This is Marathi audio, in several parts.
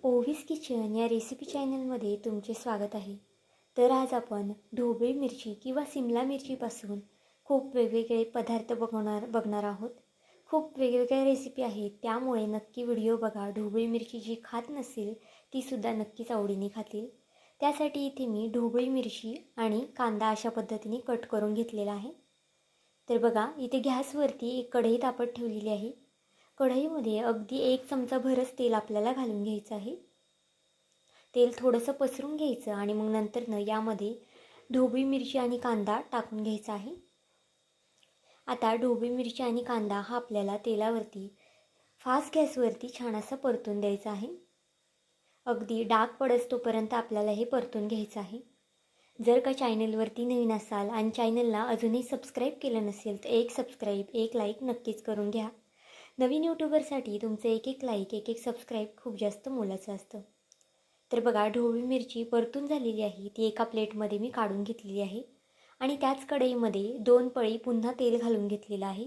ओव्हीज किचन या रेसिपी चॅनलमध्ये तुमचे स्वागत आहे. तर आज आपण ढोबळी मिरची किंवा सिमला मिरचीपासून खूप वेगवेगळे पदार्थ बघणार आहोत. खूप वेगवेगळ्या रेसिपी आहेत, त्यामुळे नक्की व्हिडिओ बघा. ढोबळी मिरची जी खात नसेल तीसुद्धा नक्कीच आवडीने खातील. त्यासाठी इथे मी ढोबळी मिरची आणि कांदा अशा पद्धतीने कट करून घेतलेला आहे. तर बघा, इथे गॅसवरती एक कढई तापत ठेवलेली आहे. कढईमध्ये अगदी 1 चमचा भरच तेल आपल्याला घालून घ्यायचं आहे. तेल थोडंसं पसरून घ्यायचं आणि मग नंतरनं यामध्ये ढोबळी मिरची आणि कांदा टाकून घ्यायचा आहे. आता ढोबळी मिरची आणि कांदा हा आपल्याला तेलावरती फास्ट गॅसवरती छान असा परतून द्यायचा आहे. अगदी डाग पडस तोपर्यंत आपल्याला हे परतून घ्यायचं आहे. जर का चॅनलवरती नवीन असाल आणि चॅनलला अजूनही सबस्क्राईब केलं नसेल तर एक सबस्क्राईब, एक लाईक नक्कीच करून घ्या. नवीन यूट्यूबरसाठी तुमचं एक लाईक, एक सबस्क्राईब खूप जास्त मोलाचं असतं. तर बघा, ढोबळी मिरची परतून झालेली आहे. ती एका प्लेटमध्ये मी काढून घेतलेली आहे आणि त्याच कढईमध्ये 2 पळी पुन्हा तेल घालून घेतलेलं आहे.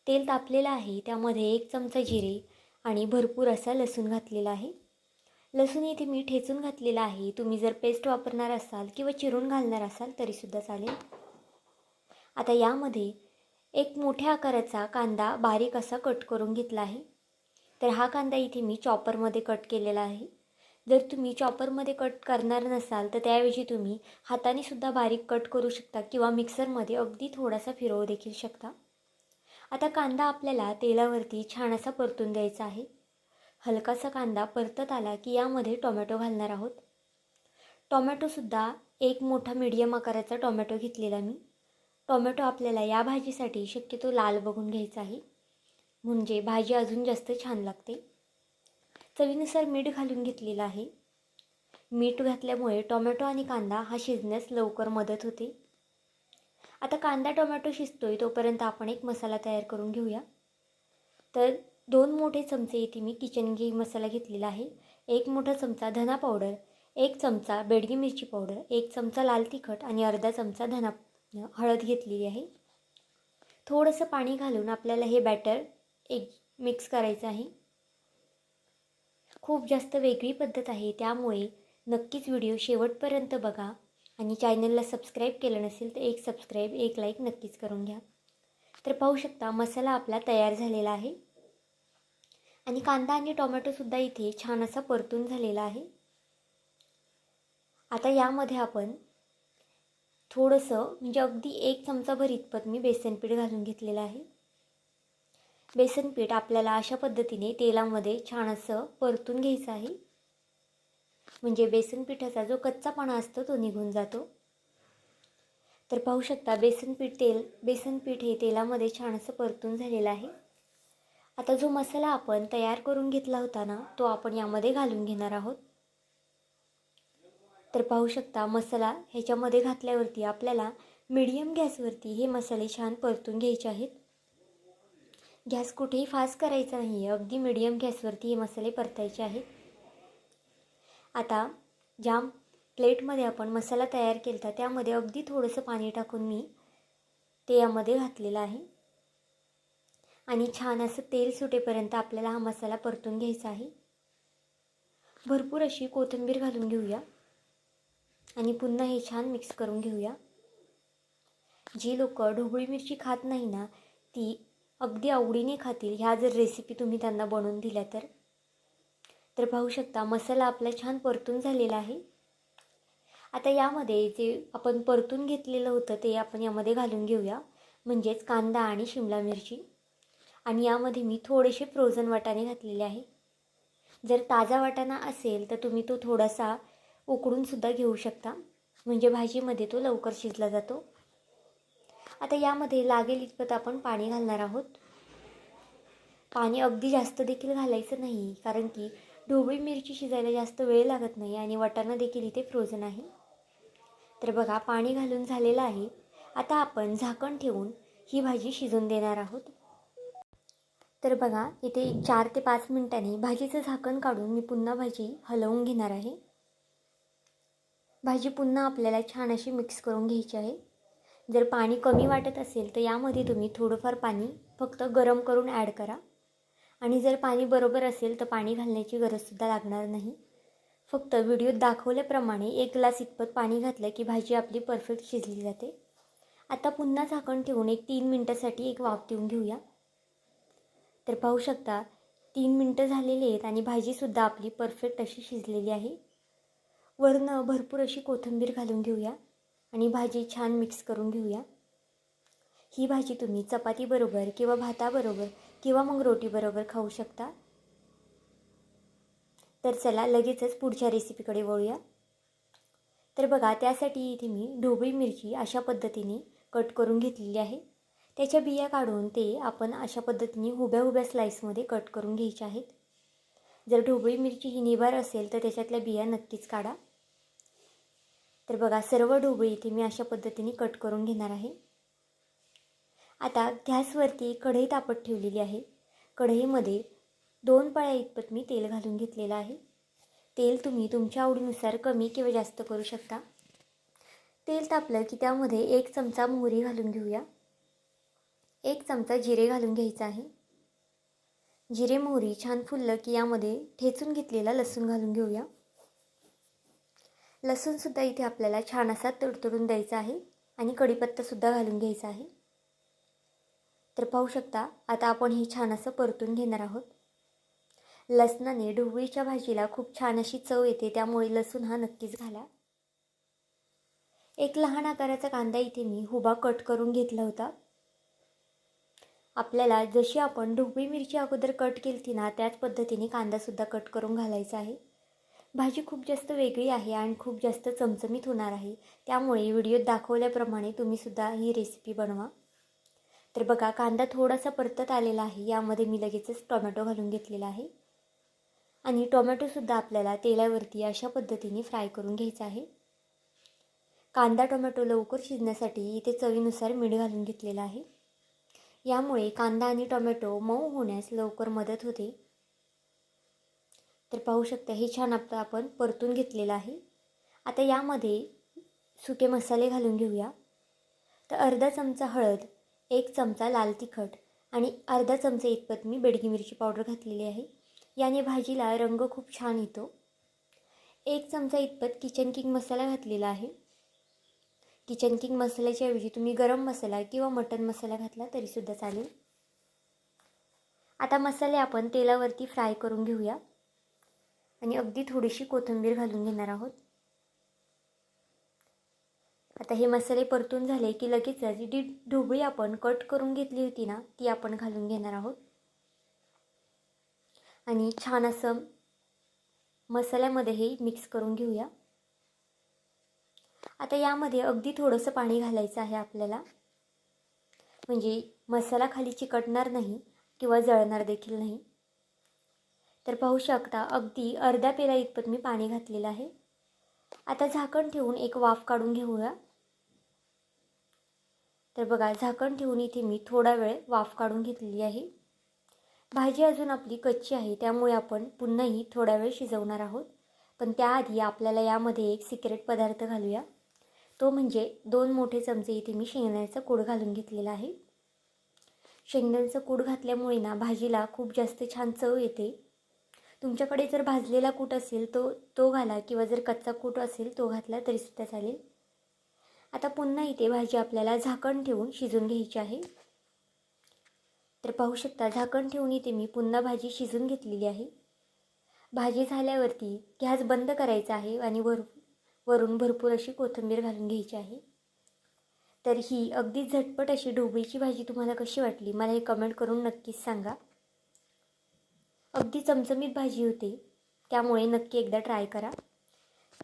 तेल तापलेलं आहे, त्यामध्ये 1 चमचा जिरे आणि भरपूर असा लसूण घातलेला आहे. लसूण इथे मी ठेचून घातलेला आहे. तुम्ही जर पेस्ट वापरणार असाल किंवा चिरून घालणार असाल तरीसुद्धा चालेल. आता यामध्ये एक मोठ्या आकाराचा कांदा बारीक असा कट करून घेतला आहे. तर हा कांदा इथे मी चॉपरमध्ये कट केलेला आहे. जर तुम्ही चॉपरमध्ये कट करणार नसाल तर त्याऐवजी तुम्ही हाताने सुद्धा बारीक कट करू शकता किंवा मिक्सरमध्ये अगदी थोडासा फिरवू देखील शकता. आता कांदा आपल्याला तेलावरती छान असा परतून द्यायचा आहे. हलकासा कांदा परतत आला की यामध्ये टोमॅटो घालणार आहोत. टोमॅटोसुद्धा एक मोठा मीडियम आकाराचा टोमॅटो घेतलेला मी. टोमॅटो आपल्याला या भाजीसाठी शक्यतो लाल बघून घ्यायचा आहे, म्हणजे भाजी अजून जास्त छान लागते. चवीनुसार मीठ घालून घेतलेलं आहे. मीठ घातल्यामुळे टोमॅटो आणि कांदा हा शिजण्यास लवकर मदत होते. आता कांदा टोमॅटो शिजतोय तोपर्यंत आपण एक मसाला तयार करून घेऊया. तर 2 मोठे चमचे इथे मी किचन घी मसाला घेतलेला आहे. 1 मोठा चमचा धना पावडर, 1 चमचा बेडगी मिरची पावडर, 1 चमचा लाल तिखट आणि अर्धा चमचा हळद घेतलेली आहे. थोडंसं पाणी घालून आपल्याला हे बॅटर मिक्स करायचं आहे. खूप जास्त वेगळी पद्धत आहे, त्यामुळे नक्कीच व्हिडिओ शेवटपर्यंत बघा आणि चॅनलला सबस्क्राईब केलं नसेल तर एक सबस्क्राईब, एक लाईक नक्कीच करून घ्या. तर पाहू शकता मसाला आपला तयार झालेला आहे आणि कांदा आणि टोमॅटोसुद्धा इथे छान असा परतून झालेला आहे. आता यामध्ये आपण थोडंसं म्हणजे अगदी 1 चमचाभर इतपत मी बेसन पीठ घालून घेतलेलं आहे. बेसन पीठ आपल्याला अशा पद्धतीने तेलामध्ये छान असं परतून घ्यायचं आहे, म्हणजे बेसन पिठाचा जो कच्चापणा असतो तो निघून जातो. तर पाहू शकता बेसन पीठ हे तेलामध्ये छान असं परतून झालेलं आहे. आता जो मसाला आपण तयार करून घेतला होता ना, तो आपण यामध्ये घालून घेणार आहोत. तर पाहू शकता मसाला ह्याच्यामध्ये घातल्यावरती आपल्याला मीडियम गॅसवरती हे मसाले छान परतून घ्यायचे आहेत. गॅस कुठेही फास्ट करायचा नाही आहे, अगदी मीडियम गॅसवरती हे मसाले परतायचे आहेत. आता ज्या प्लेटमध्ये आपण मसाला तयार केला होता त्यामध्ये अगदी थोडंसं पाणी टाकून मी ते यामध्ये घातलेलं आहे आणि छान असं तेल सुटेपर्यंत आपल्याला हा मसाला परतून घ्यायचा आहे. भरपूर अशी कोथिंबीर घालून घेऊया आणि पुन्हा हे छान मिक्स करून घेऊया. जी लोक ढोबळी मिरची खात नाही ना, ती अगदी आवडीने खातील ह्या जर रेसिपी तुम्ही त्यांना बनवून दिल्या तर पाहू शकता मसाला आपला छान परतून झालेला आहे. आता यामध्ये जे आपण परतून घेतलेलं होतं ते आपण यामध्ये घालून घेऊया, म्हणजेच कांदा आणि शिमला मिरची. आणि यामध्ये मी थोडेसे फ्रोझन वाटाणे घातलेले आहे. जर ताजा वाटाणा असेल तर तुम्ही तो थोडासा उकडूनसुद्धा घेऊ शकता, म्हणजे भाजीमध्ये तो लवकर शिजला जातो. आता यामध्ये लागेल इतपत आपण पाणी घालणार आहोत. पाणी अगदी जास्त देखील घालायचं नाही, कारण की ढोबळी मिरची शिजायला जास्त वेळ लागत नाही आणि वाटाणा देखील इथे फ्रोझन आहे. तर बघा, पाणी घालून झालेलं आहे. आता आपण झाकण ठेवून ही भाजी शिजून देणार आहोत. तर बघा, इथे 4 ते 5 मिनिटांनी भाजीचं झाकण काढून मी पुन्हा भाजी हलवून घेणार आहे. भाजी पुन्हा आपल्याला छान अशी मिक्स करून घ्यायची आहे. जर पाणी कमी वाटत असेल तर यामध्ये तुम्ही थोडंफार पाणी फक्त गरम करून ॲड करा आणि जर पाणी बरोबर असेल तर पाणी घालण्याची गरजसुद्धा लागणार नाही. फक्त व्हिडिओत दाखवल्याप्रमाणे 1 ग्लास इतपत पाणी घातलं की भाजी आपली परफेक्ट शिजली जाते. आता पुन्हा झाकण ठेवून 3 मिनटासाठी एक वाफ देऊन घेऊया. तर पाहू शकता 3 मिनटं झालेली आहेत आणि भाजीसुद्धा आपली परफेक्ट अशी शिजलेली आहे. वरनं भरपूर अशी कोथिंबीर घालून घेऊया आणि भाजी छान मिक्स करून घेऊया. ही भाजी तुम्ही चपातीबरोबर किंवा भाताबरोबर किंवा मग रोटीबरोबर खाऊ शकता. तर चला लगेचच पुढच्या रेसिपीकडे वळूया. तर बघा त्यासाठी इथे मी ढोबळी मिरची अशा पद्धतीने कट करून घेतलेली आहे. त्याच्या बिया काढून ते आपण अशा पद्धतीने उभ्या स्लाईसमध्ये कट करून घ्यायचे आहेत. जर ढोबळी मिरची ही निबार असेल तर त्याच्यातल्या बिया नक्कीच काढा. तर बघा सर्व ढोबळी इथे मी अशा पद्धतीने कट करून घेणार आहे. आता गॅसवरती कढई तापत ठेवलेली आहे. कढईमध्ये 2 पळ्या इतपत मी तेल घालून घेतलेलं आहे. तेल तुम्ही तुमच्या आवडीनुसार कमी किंवा जास्त करू शकता. तेल तापलं की त्यामध्ये 1 चमचा मोहरी घालून घेऊया. 1 चमचा जिरे घालून घ्यायचं आहे. जिरे मोहरी छान फुललं की यामध्ये ठेचून घेतलेला लसूण घालून घेऊया. लसूणसुद्धा इथे आपल्याला छान असा तडतडून द्यायचा आहे आणि कढीपत्तासुद्धा घालून घ्यायचा आहे. तर पाहू शकता आता आपण हे छान असं परतून घेणार आहोत. लसणाने ढोबळीच्या भाजीला खूप छान अशी चव येते, त्यामुळे लसूण हा नक्कीच घाला. एक लहान आकाराचा कांदा इथे मी उभा कट करून घेतला होता. आपल्याला जशी आपण ढोबळी मिरची अगोदर कट केली ना त्याच पद्धतीने कांदासुद्धा कट करून घालायचा आहे. भाजी खूप जास्त वेगळी आहे आणि खूप जास्त चमचमीत होणार आहे, त्यामुळे व्हिडिओत दाखवल्याप्रमाणे तुम्हीसुद्धा ही रेसिपी बनवा. तर बघा कांदा थोडासा परतत आलेला आहे. यामध्ये मी लगेचच टोमॅटो घालून घेतलेला आहे आणि टोमॅटोसुद्धा आपल्याला तेलावरती अशा पद्धतीने फ्राय करून घ्यायचा आहे. कांदा टोमॅटो लवकर शिजण्यासाठी इथे चवीनुसार मीठ घालून घेतलेलं आहे. यामुळे कांदा आणि टोमॅटो मऊ होण्यास लवकर मदत होते. तर पाहू शकता हे छान आपण परतून घेतलेलं आहे. आता यामध्ये सुके मसाले घालून घेऊया. तर अर्धा चमचा हळद, 1 चमचा लाल तिखट आणि अर्धा चमचा इतपत मी बेडगी मिरची पावडर घातलेली आहे. याने भाजीला रंग खूप छान येतो. 1 चमचा इतपत किचन किंग मसाला घातलेला आहे. किचन किंग मसाल्याच्या ऐवजी तुम्ही गरम मसाला किंवा मटन मसाला घातला तरीसुद्धा चालेल. आता मसाले आपण तेलावरती फ्राय करून घेऊया आणि अगदी थोडीशी कोथिंबीर घालून घेणार आहोत. आता हे मसाले परतून झाले की लगेचच जी ढोबळी आपण कट करून घेतली होती ना ती आपण घालून घेणार आहोत आणि छान असं मसाल्यामध्ये हे मिक्स करून घेऊया. आता यामध्ये अगदी थोडंसं पाणी घालायचं आहे आपल्याला, म्हणजे मसाला खाली चिकटणार नाही किंवा जळणार देखील नाही. तर पाहू शकता अगदी अर्धा पेला इतपत मी पाणी घातलेलं आहे. आता झाकण ठेवून एक वाफ काढून घेऊया. तर बघा झाकण ठेवून इथे मी थोडा वेळ वाफ काढून घेतलेली आहे. भाजी अजून आपली कच्ची आहे, त्यामुळे आपण पुन्हाही थोडा वेळ शिजवणार आहोत. पण त्याआधी आपल्याला यामध्ये एक सिक्रेट पदार्थ घालूया. तो म्हणजे 2 मोठे चमचे इथे मी शेंगदाण्याचा कूट घालून घेतलेला आहे. शेंगदाण्याचं कूट घातल्यामुळे ना भाजीला खूप जास्त छान चव येते. तुमच्याकडे जर भाजलेला कूट असेल तो घाला किंवा जर कच्चा कूट असेल तो घातला तरीसुद्धा चालेल. आता पुन्हा इथे भाजी आपल्याला झाकण ठेवून शिजून घ्यायची आहे. तर पाहू शकता झाकण ठेवून इथे मी पुन्हा भाजी शिजून घेतलेली आहे. भाजी झाल्यावरती गॅस बंद करायचा आहे आणि वरून भरपूर अशी कोथिंबीर घालून घ्यायची आहे. तर ही अगदी झटपट अशी ढोबळीची भाजी तुम्हाला कशी वाटली मला हे कमेंट करून नक्कीच सांगा. अगदी चमचमीत भाजी होते, त्यामुळे नक्की एकदा ट्राय करा.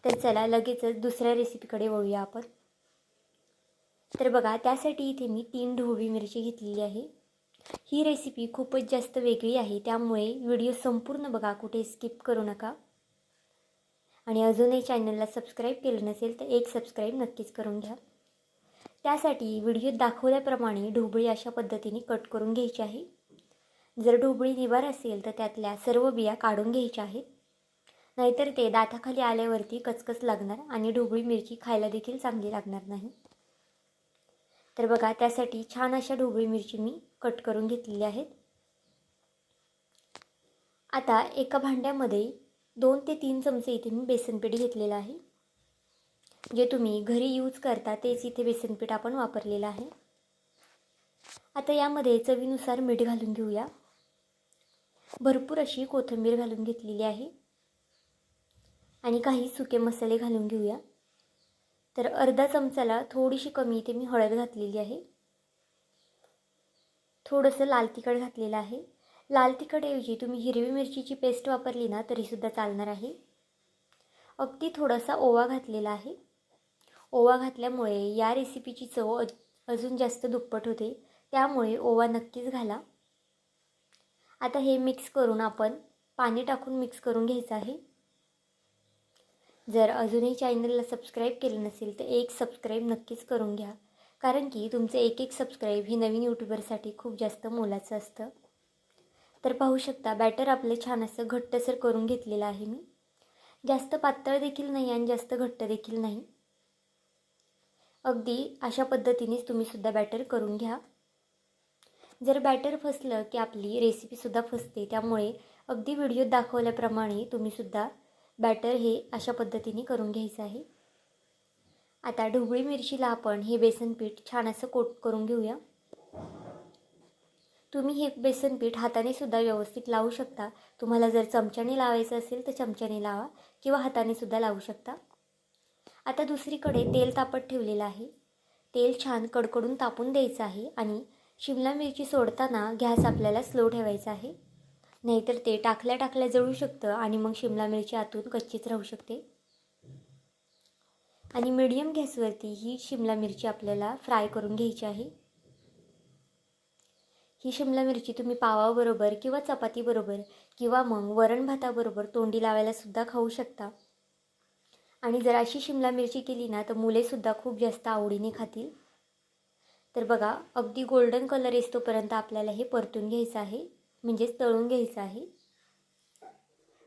तर चला लगेचच दुसऱ्या रेसिपीकडे वळूया आपण. तर बघा त्यासाठी इथे मी 3 ढोबळी मिरची घेतलेली आहे. ही रेसिपी खूपच जास्त वेगळी आहे, त्यामुळे व्हिडिओ संपूर्ण बघा, कुठे स्किप करू नका. आणि अजूनही चॅनलला सबस्क्राईब केलं नसेल तर एक सबस्क्राईब नक्कीच करून घ्या. त्यासाठी व्हिडिओत दाखवल्याप्रमाणे ढोबळी अशा पद्धतीने कट करून घ्यायची आहे. जर ढोबळी निबार असेल तर त्यातल्या सर्व बिया काढून घ्यायच्या आहेत, नाहीतर ते दाताखाली आल्यावरती कचकच लागणार आणि ढोबळी मिरची खायला देखील चांगली लागणार नाही. तर बघा त्यासाठी छान अशा ढोबळी मिरची मी कट करून घेतलेली आहेत. आता एका भांड्यामध्ये 2 ते 3 चमचे इथे मी बेसनपीठ घेतलेलं आहे. जे तुम्ही घरी यूज करता तेच इथे बेसनपीठ आपण वापरलेलं आहे. आता यामध्ये चवीनुसार मीठ घालून घेऊया. भरपूर अशी कोथिंबीर घालून घेतलेली आहे आणि काही सुके मसाले घालून घेऊया. तर अर्धा चमचाला थोडीशी कमी इथे मी हळद घातलेली आहे. थोडंसं लाल तिखट घातलेलं आहे. लाल तिखटऐवजी तुम्ही हिरवी मिरचीची पेस्ट वापरली ना तरीसुद्धा चालणार आहे. अगदी थोडासा ओवा घातलेला आहे. ओवा घातल्यामुळे या रेसिपीची चव अजून जास्त दुप्पट होते, त्यामुळे ओवा नक्कीच घाला. आता हे मिक्स करून आपण पाणी टाकून मिक्स करून घ्यायचं आहे. जर अजूनही चॅनलला सबस्क्राईब केलं नसेल तर एक सबस्क्राईब नक्कीच करून घ्या, कारण की तुमचं एक सबस्क्राईब हे नवीन यूट्यूबरसाठी खूप जास्त मोलाचं असतं. तर पाहू शकता बॅटर आपलं छान असं घट्टसर करून घेतलेलं आहे मी. जास्त पातळ देखील नाही आणि जास्त घट्ट देखील नाही. अगदी अशा पद्धतीनेच तुम्हीसुद्धा बॅटर करून घ्या. जर बॅटर फसलं की आपली रेसिपीसुद्धा फसते, त्यामुळे अगदी व्हिडिओत दाखवल्याप्रमाणे तुम्हीसुद्धा बॅटर हे अशा पद्धतीने करून घ्यायचं आहे. आता ढोबळी मिरचीला आपण हे बेसनपीठ छान असं कोट करून घेऊया. तुम्ही हे बेसनपीठ हाताने सुद्धा व्यवस्थित लावू शकता. तुम्हाला जर चमच्याने लावायचं असेल तर चमच्याने लावा किंवा हाताने सुद्धा लावू शकता. आता दुसरीकडे तेल तापत ठेवलेलं आहे. तेल छान कडकडून तापून द्यायचं आहे आणि शिमला मिरची सोडताना गॅस आपल्याला स्लो ठेवायचा आहे. नाहीतर ते टाकल्या जळू शकतं आणि मग शिमला मिरची आतून कच्चीच राहू शकते. आणि मीडियम गॅसवरती ही शिमला मिरची आपल्याला फ्राय करून घ्यायची आहे. ही शिमला मिरची तुम्ही पावाबरोबर किंवा चपातीबरोबर किंवा मग वरण भाताबरोबर तोंडी लावायला सुद्धा खाऊ शकता. आणि जर अशी शिमला मिरची केली ना तर मुलेसुद्धा खूप जास्त आवडीने खातील. तर बघा अगदी गोल्डन कलर येतोपर्यंत आपल्याला हे परतून घ्यायचं आहे, म्हणजेच तळून घ्यायचं आहे.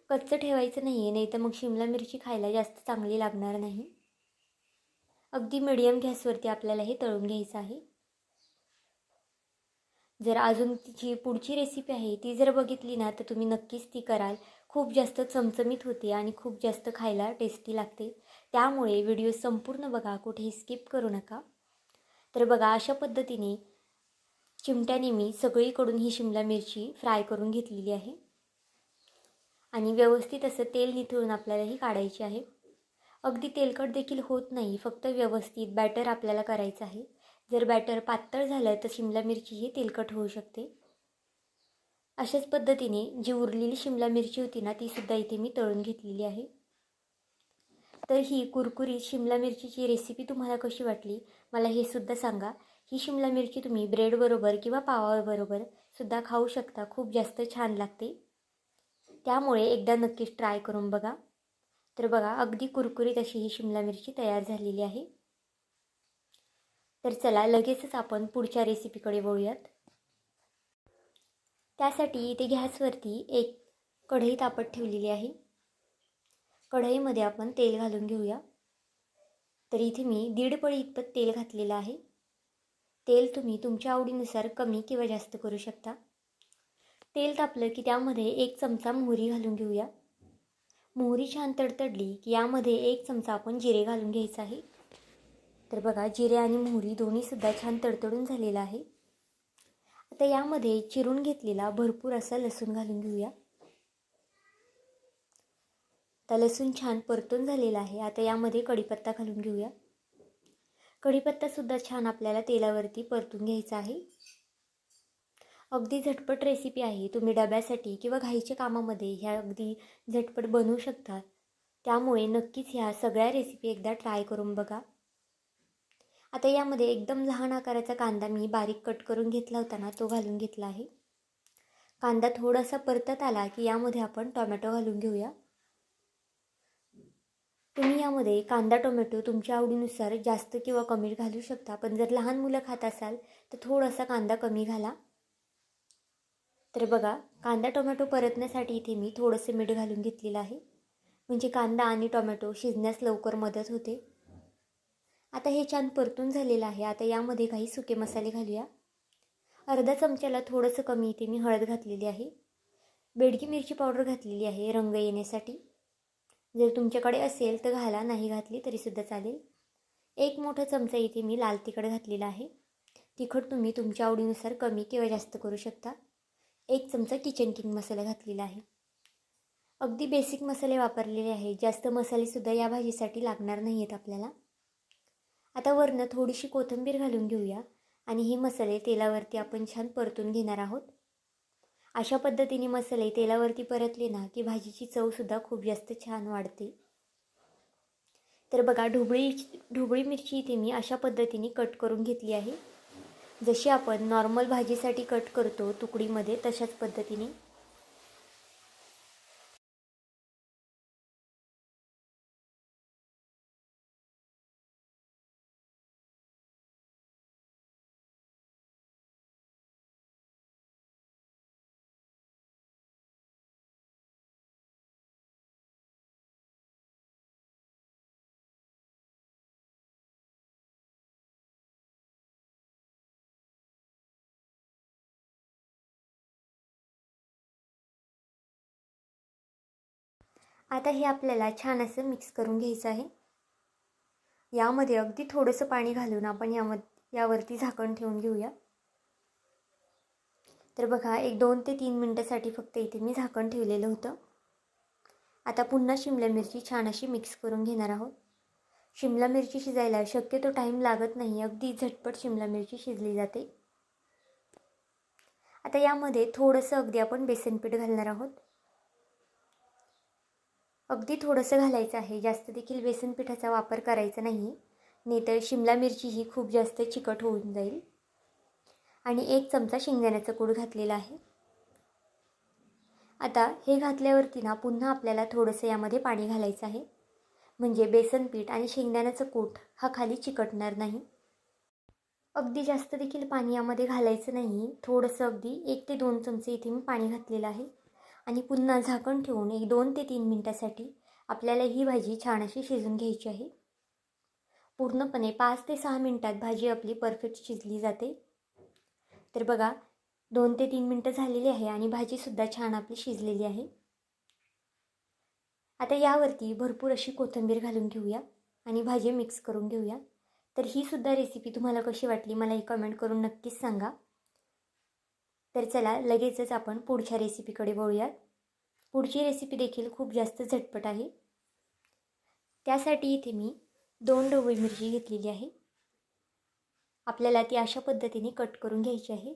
कच्चं ठेवायचं नाही आहे, नाही तर मग शिमला मिरची खायला जास्त चांगली लागणार नाही. अगदी मीडियम गॅसवरती आपल्याला हे तळून घ्यायचं आहे. जर अजून तिची पुढची रेसिपी आहे ती जर बघितली ना तर तुम्ही नक्कीच ती कराल. खूप जास्त चमचमीत होते आणि खूप जास्त खायला टेस्टी लागते. त्यामुळे व्हिडिओ संपूर्ण बघा, कुठेही स्किप करू नका. तर बघा अशा पद्धतीने चिमट्याने मी सगळीकडून ही शिमला मिरची फ्राय करून घेतलेली आहे आणि व्यवस्थित असं तेल निथळून आपल्याला ही काढायची आहे. अगदी तेलकट देखील होत नाही, फक्त व्यवस्थित बॅटर आपल्याला करायचं आहे. जर बॅटर पातळ झालं तर शिमला मिरची ही तेलकट होऊ शकते. अशाच पद्धतीने जी उरलेली शिमला मिरची होती ना तीसुद्धा इथे मी तळून घेतलेली आहे. तर ही कुरकुरीत शिमला मिरचीची रेसिपी तुम्हाला कशी वाटली मला हे सुद्धा सांगा. ही शिमला मिरची तुम्ही ब्रेडबरोबर किंवा पावाबरोबर सुद्धा खाऊ शकता. खूप जास्त छान लागते, त्यामुळे एकदा नक्कीच ट्राय करून बघा. तर बघा अगदी कुरकुरीत अशी ही शिमला मिरची तयार झालेली आहे. तर चला लगेचच आपण पुढच्या रेसिपीकडे वळूयात. त्यासाठी इथे गॅसवरती एक कढई तापत ठेवलेली आहे. कढईमध्ये आपण तेल घालून घेऊया. तर इथे मी 1.5 पळी इतपत तेल घातलेलं आहे. तेल तुम्ही तुमच्या आवडीनुसार कमी किंवा जास्त करू शकता. तेल तापलं की त्यामध्ये 1 चमचा मोहरी घालून घेऊया. मोहरी छान तडतडली की यामध्ये 1 चमचा आपण जिरे घालून घ्यायचं आहे. तर बघा जिरे आणि मोहरी दोन्हीसुद्धा छान तडतडून झालेलं आहे. आता यामध्ये चिरून घेतलेला भरपूर असा लसूण घालून घेऊया. आता लसूण छान परतून झालेला आहे. आता यामध्ये कढीपत्ता घालून घेऊया. कढीपत्तासुद्धा छान आपल्याला तेलावरती परतून घ्यायचा आहे. अगदी झटपट रेसिपी आहे. तुम्ही डब्यासाठी किंवा घाईच्या कामामध्ये ह्या अगदी झटपट बनवू शकता. त्यामुळे नक्कीच ह्या सगळ्या रेसिपी एकदा ट्राय करून बघा. आता यामध्ये एकदम लहान आकाराचा कांदा मी बारीक कट करून घेतला होता ना तो घालून घेतला आहे. कांदा थोडासा परतत आला की यामध्ये आपण टोमॅटो घालून घेऊया. तुम्ही यामध्ये कांदा टोमॅटो तुमच्या आवडीनुसार जास्त किंवा कमी घालू शकता, पण जर लहान मुलं खात असाल तर थोडासा कांदा कमी घाला. तर बघा कांदा टोमॅटो परतण्यासाठी इथे मी थोडंसं मीठ घालून घेतलेलं आहे, म्हणजे कांदा आणि टोमॅटो शिजण्यास लवकर मदत होते. आता हे छान परतून झालेलं आहे. आता यामध्ये काही सुके मसाले घालूया. अर्धा चमच्याला थोडंसं कमी इथे मी हळद घातलेली आहे. बेडगी मिरची पावडर घातलेली आहे रंग येण्यासाठी. जर तुमच्याकडे असेल तर घाला, नाही घातली तरीसुद्धा चालेल. 1 मोठा चमचा इथे मी लाल तिखट घातलेला आहे. तिखट तुम्ही तुमच्या आवडीनुसार कमी किंवा जास्त करू शकता. 1 चमचा किचन किंग मसाला घातलेला आहे. अगदी बेसिक मसाले वापरलेले आहेत. जास्त मसालेसुद्धा या भाजीसाठी लागणार नाही आहेत आपल्याला. आता वरनं थोडीशी कोथिंबीर घालून घेऊया आणि हे मसाले तेलावरती आपण छान परतून घेणार आहोत. अशा पद्धतीने मसाले तेलावरती परतले ना की भाजीची चवसुद्धा खूप जास्त छान वाढते. तर बघा, ढोबळी मिरची इथे मी अशा पद्धतीने कट करून घेतली आहे. जशी आपण नॉर्मल भाजीसाठी कट करतो तुकडीमध्ये, तशाच पद्धतीने. आता हे आपल्याला छान असं मिक्स करून घ्यायचं आहे. यामध्ये अगदी थोडंसं पाणी घालून आपण यावरती झाकण ठेवून घेऊया. तर बघा, 2 ते 3 मिनटासाठी फक्त इथे मी झाकण ठेवलेलं होतं. आता पुन्हा शिमला मिरची छान अशी मिक्स करून घेणार आहोत. शिमला मिरची शिजायला शक्यतो टाईम लागत नाही, अगदी झटपट शिमला मिरची शिजली जाते. आता यामध्ये थोडंसं अगदी आपण बेसन पीठ घालणार आहोत. अगदी थोडंसं घालायचं आहे, जास्त देखील बेसन पिठाचा वापर करायचा नाही, नाहीतर शिमला मिरची ही खूप जास्त चिकट होऊन जाईल. आणि 1 चमचा शेंगदाण्याचं कूट घातलेला आहे. आता हे घातल्यावरती ना पुन्हा आपल्याला थोडंसं यामध्ये पाणी घालायचं आहे, म्हणजे बेसन पीठ आणि शेंगदाण्याचं कूट हा खाली चिकटणार नाही. अगदी जास्त देखील पाणी यामध्ये घालायचं नाही, थोडंसं अगदी 1 ते 2 चमचे इथे मी पाणी घातलेलं आहे. आणि पुन्हा झाकण ठेवून 2 ते 3 मिनटासाठी आपल्याला ही भाजी छान अशी शिजून घ्यायची आहे. पूर्णपणे 5 ते 6 मिनटात भाजी आपली परफेक्ट शिजली जाते. तर बघा, 2 ते 3 मिनटं झालेली आहे आणि भाजीसुद्धा छान आपली शिजलेली आहे. आता यावरती भरपूर अशी कोथिंबीर घालून घेऊया आणि भाजी मिक्स करून घेऊया. तर ही सुद्धा रेसिपी तुम्हाला कशी वाटली मला ही कमेंट करून नक्कीच सांगा. तर चला, लगेचच आपण पुढच्या रेसिपीकडे वळूयात. पुढची रेसिपी देखील खूप जास्त झटपट आहे. त्यासाठी इथे मी 2 ढोबळी मिरची घेतलेली आहे. आपल्याला ती अशा पद्धतीने कट करून घ्यायची आहे.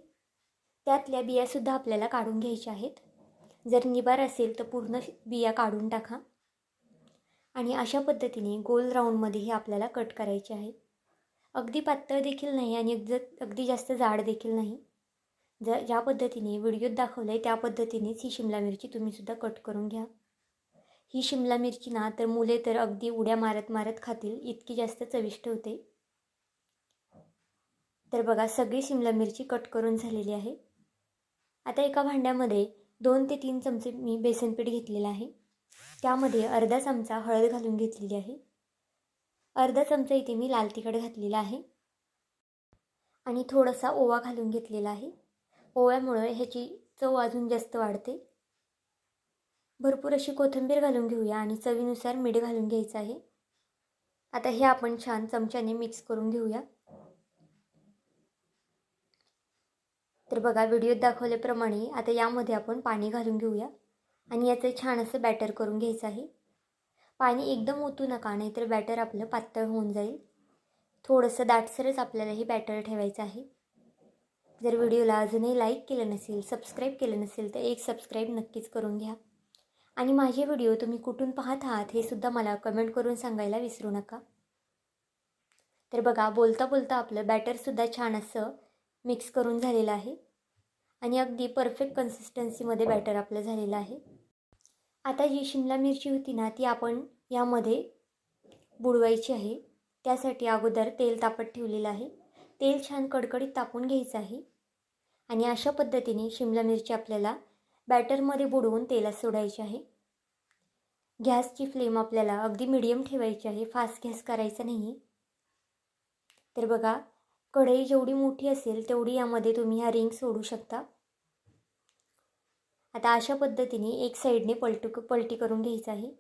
त्यातल्या बियासुद्धा आपल्याला काढून घ्यायच्या आहेत. जर निबार असेल तर पूर्ण बिया काढून टाका. आणि अशा पद्धतीने गोल राऊंडमध्ये हे आपल्याला कट करायचे आहे. अगदी पातळ देखील नाही आणि अगदी जास्त जाड देखील नाही. ज्या पद्धतीने व्हिडिओत दाखवलं आहे त्या पद्धतीनेच ही शिमला मिरची तुम्हीसुद्धा कट करून घ्या. ही शिमला मिरची ना तर मुले तर अगदी उड्या मारत मारत खातील, इतकी जास्त चविष्ट होते. तर बघा, सगळी शिमला मिरची कट करून झालेली आहे. आता एका भांड्यामध्ये 2 ते 3 चमचे मी बेसन पीठ घेतलेलं आहे. त्यामध्ये अर्धा चमचा हळद घालून घेतलेली आहे. अर्धा चमचा इथे मी लाल तिखट घातलेला आहे आणि थोडासा ओवा घालून घेतलेला आहे. ओव्यामुळे ह्याची चव अजून जास्त वाढते. भरपूर अशी कोथिंबीर घालून घेऊया आणि चवीनुसार मीठ घालून घ्यायचं आहे. आता हे आपण छान चमच्याने मिक्स करून घेऊया. तर बघा, व्हिडिओत दाखवल्याप्रमाणे आता यामध्ये आपण पाणी घालून घेऊया आणि याचं छान असं बॅटर करून घ्यायचं आहे. पाणी एकदम ओतू नका, नाहीतर बॅटर आपलं पातळ होऊन जाईल. थोडंसं दाटसरच आपल्याला हे बॅटर ठेवायचं आहे. जर व्हिडिओला अजूनही लाईक केलं नसेल, सबस्क्राईब केलं नसेल तर एक सबस्क्राईब नक्कीच करून घ्या. आणि माझे व्हिडिओ तुम्ही कुठून पाहत आहात हे सुद्धा मला कमेंट करून सांगायला विसरू नका. तर बघा, बोलता बोलता आपलं बॅटरसुद्धा छान असं मिक्स करून झालेलं आहे आणि अगदी परफेक्ट कन्सिस्टन्सीमध्ये बॅटर आपलं झालेलं आहे. आता जी शिमला मिरची होती ना ती आपण यामध्ये बुडवायची आहे. त्यासाठी अगोदर तेल तापत ठेवलेलं आहे. तेल छान कडकडीत तापून घ्यायचं आहे आणि अशा पद्धतीने शिमला मिरची आपल्याला बॅटरमध्ये बुडवून तेलात सोडायची आहे. गॅसची फ्लेम आपल्याला अगदी मीडियम ठेवायची आहे, फास्ट गॅस करायचा नाही. तर बघा, कढई जेवढी मोठी असेल तेवढी यामध्ये तुम्ही ह्या रिंग सोडू शकता. आता अशा पद्धतीने एक साईडने पलटी करून घ्यायचं आहे.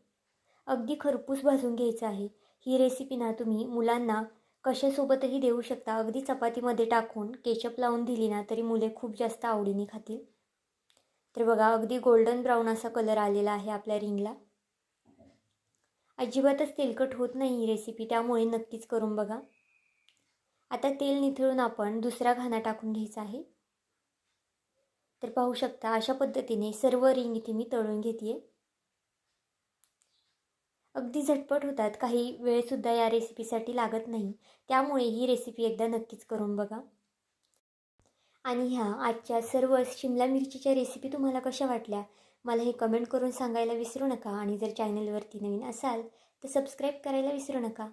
अगदी खरपूस भाजून घ्यायचं आहे. ही रेसिपी ना तुम्ही मुलांना कशासोबतही देऊ शकता. अगदी चपातीमध्ये टाकून केचप लावून दिली ना तरी मुले खूप जास्त आवडीने खातील. तर बघा अगदी गोल्डन ब्राऊन असा कलर आलेला आहे आपल्या रिंगला. अजिबातच तेलकट होत नाही ही रेसिपी, त्यामुळे नक्कीच करून बघा. आता तेल निथळून आपण दुसरा घाना टाकून घ्यायचा आहे. तर पाहू शकता अशा पद्धतीने सर्व रिंग इथे मी तळून घेते. अगदी झटपट होतात, काही वेळसुद्धा या रेसिपीसाठी लागत नाही. त्यामुळे ही रेसिपी एकदा नक्कीच करून बघा. आणि ह्या आजच्या सर्व शिमला मिरचीच्या रेसिपी तुम्हाला कशा वाटल्या मला हे कमेंट करून सांगायला विसरू नका. आणि जर चॅनलवरती नवीन असाल तर सबस्क्राईब करायला विसरू नका.